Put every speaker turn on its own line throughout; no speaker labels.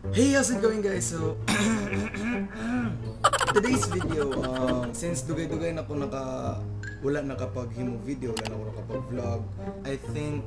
Hey, how's it going guys? So, today's video, since dugay-dugay na ko wala nakapaghimo video, wala na ko nakapag-vlog, I think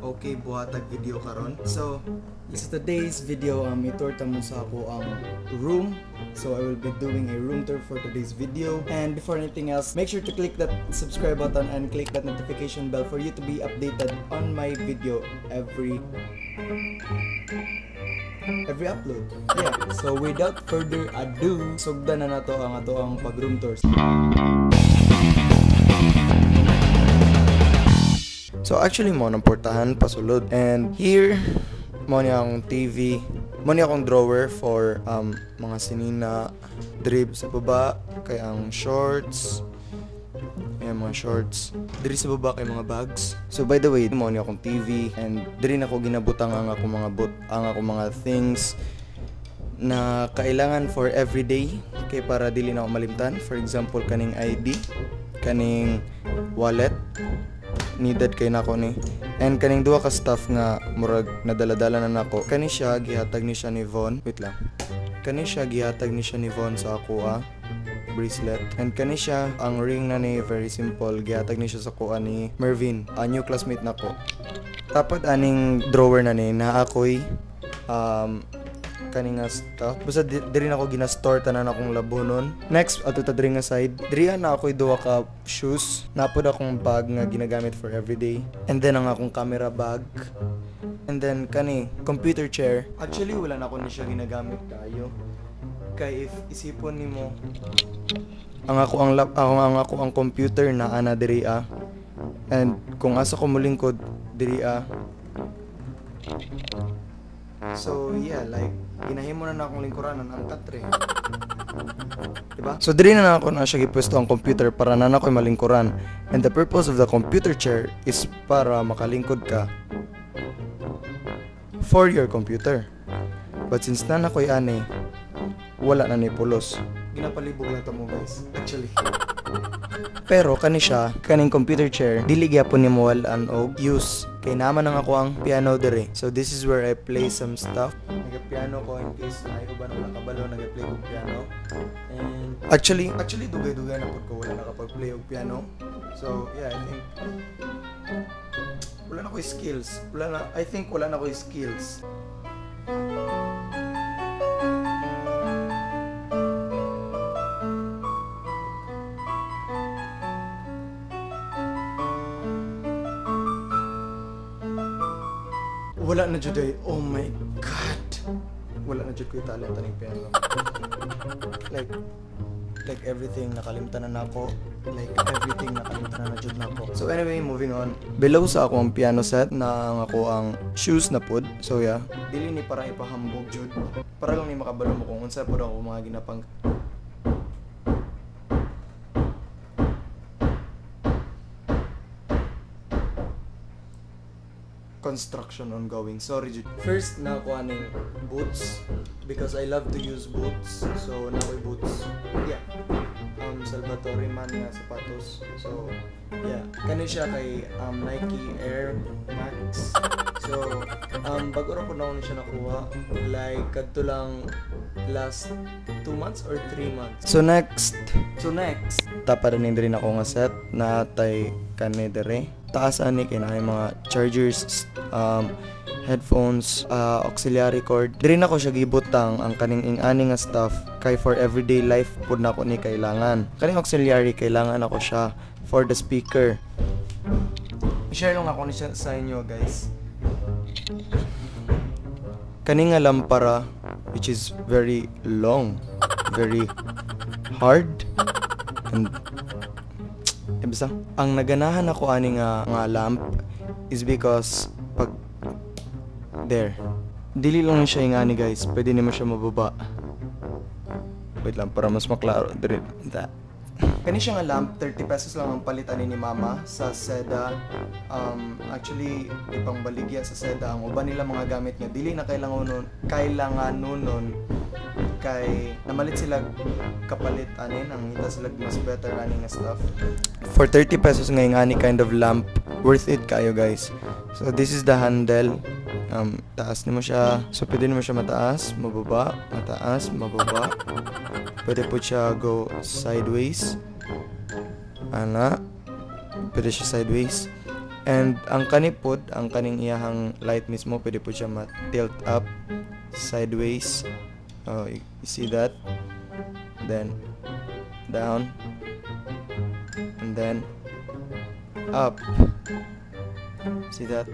okay buhatag video karon. So, today's video, itorta mo sa ako ang room. So, I will be doing a room tour for today's video. And before anything else, make sure to click that subscribe button and click that notification bell for you to be updated on my video every upload. Yeah. So without further ado, sugdan na nato ang ato ang pag-room tours. So actually mo nang portahan pasulod, and here mo niya akong TV, mo niya akong drawer for mga sinina, drip sa baba kay ang shorts. Ayan mga shorts. Diri sa baba kay mga bags. So by the way, mo niya akong TV, and diri na ko ginabutang ang ako mga things na kailangan for everyday kay para dili na ako malimtan. For example, kaning ID, kaning wallet needed kay nako ni, and kaning duha ka stuff nga murag nadala-dala na nako. Kani siya gihatag ni siya ni Von. Wait lang. Kani siya gihatag ni siya ni Von sa ako bracelet, and kani siya ang ring na ni, very simple, gihatag ni siya sa kuha ni Mervin, a new classmate nako. Tapos aning drawer na ni na ako'y kani nga stuff. Basta diri na ako gina-store tanan akong labonon. Next, ato ta diri nga side, diri na ako'y duha ka shoes, napod akong bag nga ginagamit for everyday, and then ang akong camera bag, and then kani computer chair. Actually wala na ako ni siya ginagamit kayo, kay if isipon nimo ang ako ang computer na ana diri and kung asa ko mulingkod diri so yeah, like ginahimo na akong lingkuranan ang katre, diba? So diri na ako na siya gipwesto ang computer para na ako'y malingkuran, and the purpose of the computer chair is para makalingkod ka for your computer. But since na ako'y ani, wala na ni pulos, ginapalibog lang to mo guys actually. Pero kaning computer chair dili gyapon ni mo walaan og use, kay naman ang ako ang piano dere. So this is where I play some stuff. Nagapiano ko in case na uban wala kabalo, nagaplay og piano. And actually dugay-dugay na pud ko wala nakapag-play og piano. So yeah, I think wala na ko skills. Wala na ko skills. Wala na jud ay, oh my god, wala na jud ko talent aning piano. like everything nakalimtan na nako, na jud nako. So anyway, moving on, below sa ako ang piano set na ang ako ang shoes na pod. So yeah, dili ni para ipahambog jud, para lang ni makabalo mo kung unsa pod ako mga ginapang construction ongoing. Sorry, Jude. First, nakuha ng boots because I love to use boots. So, nakuha boots. Yeah. Salvatore man nga sapatos. So, yeah. Kani siya kay Nike Air Max. So, bago rin ko na siya nakuha. Like, kadto lang last 2 months or 3 months. So next, taparanin din ako nga set na tay kani dere. Taas ani kay na mga chargers, headphones, auxiliary cord. Diri na ko siya gibutang ang kaning ing-ani nga stuff kay for everyday life pud nako ni kailangan. Kaning auxiliary kailangan ako siya for the speaker. I-share lang ako ni siya sa inyo guys. Kaning nga lampara, which is very long, very hard, and basta ang naganahan ako ani nga lamp is because pag there dili lang siya ingani guys, pwede nimo siya mababa. Wait lang para mas maklaro dire. Kani siya nga lamp, 30 pesos lang ang palitan ni mama sa Seda. Actually ipang baligya sa Seda ang uban nila mga gamit nga dili na kailangan nun kay namalit sila kapalit anin ang ita sila mas better ani nga stuff. For 30 pesos nga ani kind of lamp, worth it kayo guys. So this is the handle, taas nimo siya. So pwede nimo siya mataas, mababa, mataas, mababa. Pwede po siya go sideways. Ana. Pwede siya sideways. And ang kanipod, ang kaning iyahang light mismo, pwede po siya ma-tilt up, sideways. Oh, you see that? Then down. And then up. See that?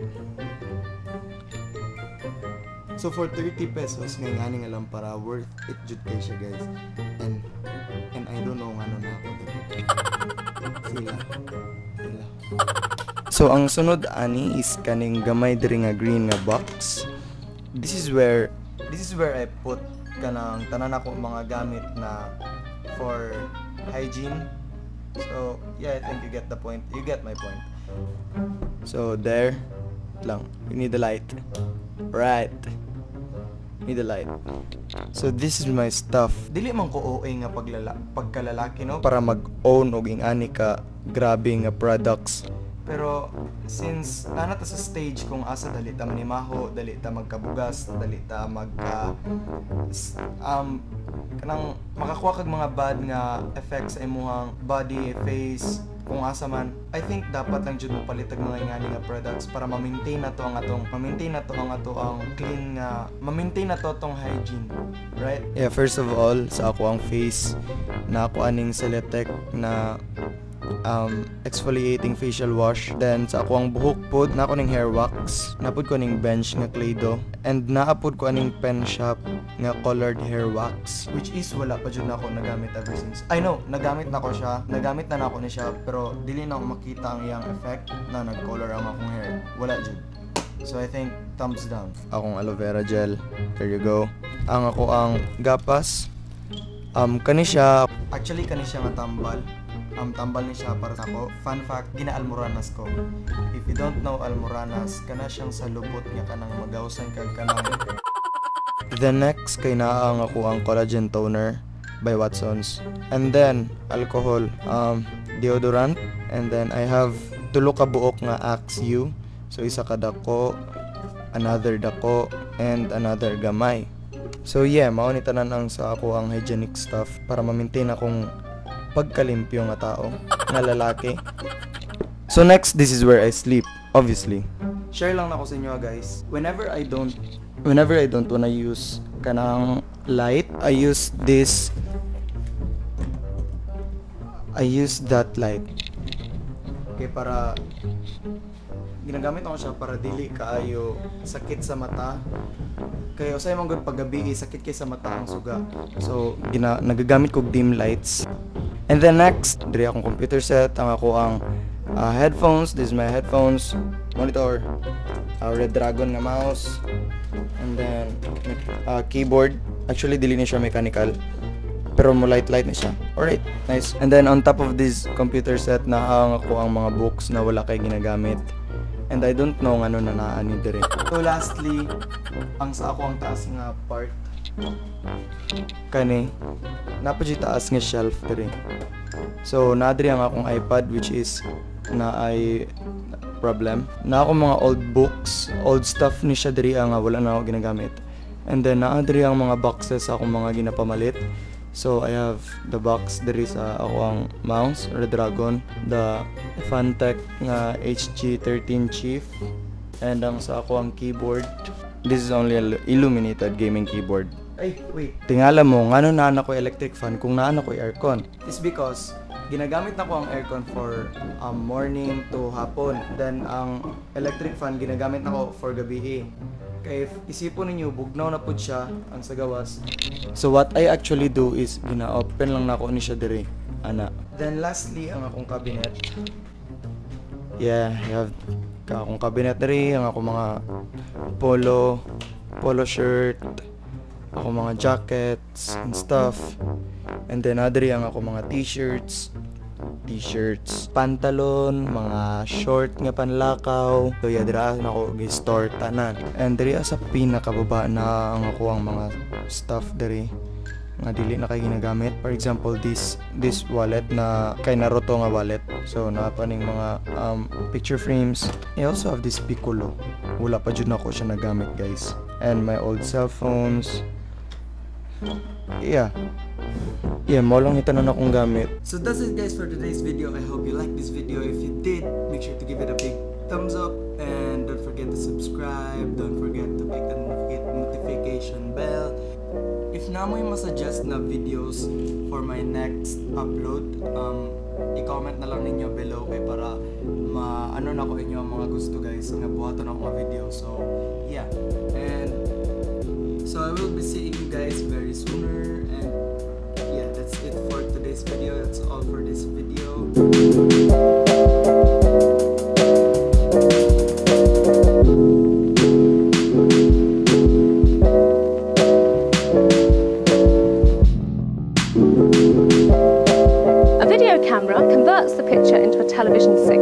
So for 30 pesos ngay nga nga lang para worth it jud kay siya, guys. And I don't know ano na ako dito. Sila. So ang sunod ani is kaning gamay diri nga green nga box. This is where I put kanang tanan ako mga gamit na for hygiene. So yeah, I think you get the point. You get my point. So there lang. We need the light. Right. Need the light. So this is my stuff. Dili man ko OA nga pagkalalaki, no, para mag-own og ingani ka grabe nga products. Pero since nana ta sa stage kung asa dali ta manimaho, dali ta magkabugas, dali ta kanang makakuha kag mga bad nga effects sa imong body, face, kung asa man, I think dapat lang jud mo palitag mga ingani nga products para ma-maintain na to ang clean nga, ma-maintain na to tong hygiene, right? Yeah, first of all, sa ako ang face na ako aning Celetec na exfoliating facial wash. Then sa ako ang buhok pod na ako ning hair wax, napod ko ning bench nga Claydo, and naapod ko aning pen shop nga colored hair wax, which is wala pa jud na ako nagamit ever since. I know nagamit na ako ni siya, pero dili na ako makita ang iyang effect na nag-color ang akong hair, wala jud. So I think thumbs down. Akong aloe vera gel, there you go. Ang ako ang gapas, kani siya nga tambal. Tambal ni siya para sa ako. Fun fact, gina-almoranas ko. If you don't know almoranas, kana siyang sa lubot nga kanang magawsan kag kanang. The next kay naa ang ako ang collagen toner by Watsons. And then alcohol, deodorant, and then I have tulo ka buok nga Axe U. So isa ka dako, another dako, and another gamay. So yeah, mao ni tanan ang sa ako ang hygienic stuff para ma-maintain akong pagkalimpyo nga tao, nga lalaki. So next, this is where I sleep, obviously. Share lang na ko sa inyo, guys. Whenever I don't wanna use kanang light, I use that light. Okay, para ginagamit ako siya para dili kaayo sakit sa mata. Kaya usay man gud paggabi sakit kay sa mata ang suga. So nagagamit ko dim lights. And then next, diri akong computer set, ang ako ang headphones. This is my headphones, monitor, Red Dragon nga mouse, and then keyboard. Actually dili ni siya mechanical, pero mo light na siya. Alright, nice. And then on top of this computer set, naang ako ang mga books na wala kay ginagamit. And I don't know ano na naani dire. So lastly, ang sa ako ang taas nga part kani napud taas nga shelf dire. So nadri ang akong iPad, which is na ay problem. Na ako mga old books, old stuff ni siya diri nga wala na ako ginagamit. And then naadri ang mga boxes akong mga ginapamalit. So I have the box diri sa ako ang mouse, Red Dragon, the Fantech nga HG13 Chief, and ang sa ako ang keyboard. This is only an illuminated gaming keyboard. Ay, wait. Tingala mo, ngano na ko electric fan kung naana ko aircon? It's because ginagamit na ko ang aircon for morning to hapon. Then ang electric fan ginagamit na ko for gabi. Kaya if isipon ninyo, bugnaw na pud siya ang sa gawas. So what I actually do is gina-open lang na ko ni siya dire. Ana. Then lastly, ang akong cabinet. Yeah, I have akong cabinet dire, ang akong mga polo shirt, ako mga jackets and stuff. And then adri ang ako mga t-shirts, pantalon, mga short nga panlakaw. So yeah, dira na ako gi-store tanan. And diri sa pinakababa na ang ako ang mga stuff diri. nga dili na kay ginagamit. For example, this wallet na kay Naruto nga wallet. So napaning mga picture frames. I also have this Piccolo. Wala pa jud nako siya nagamit, guys. And my old cell phones. Yeah, mo lang itanon akong gamit.
So that's it guys for today's video. I hope you liked this video. If you did, make sure to give it a big thumbs up and don't forget to subscribe. Don't forget to click the notification bell. If na mo yung masuggest na videos for my next upload, i-comment na lang ninyo below kay para ano na ko inyo ang mga gusto guys nga buhaton ako mga video. So yeah, and so I will be seeing you guys very sooner. And yeah, that's it for today's video. That's all for this video.
A video camera converts the picture into a television signal.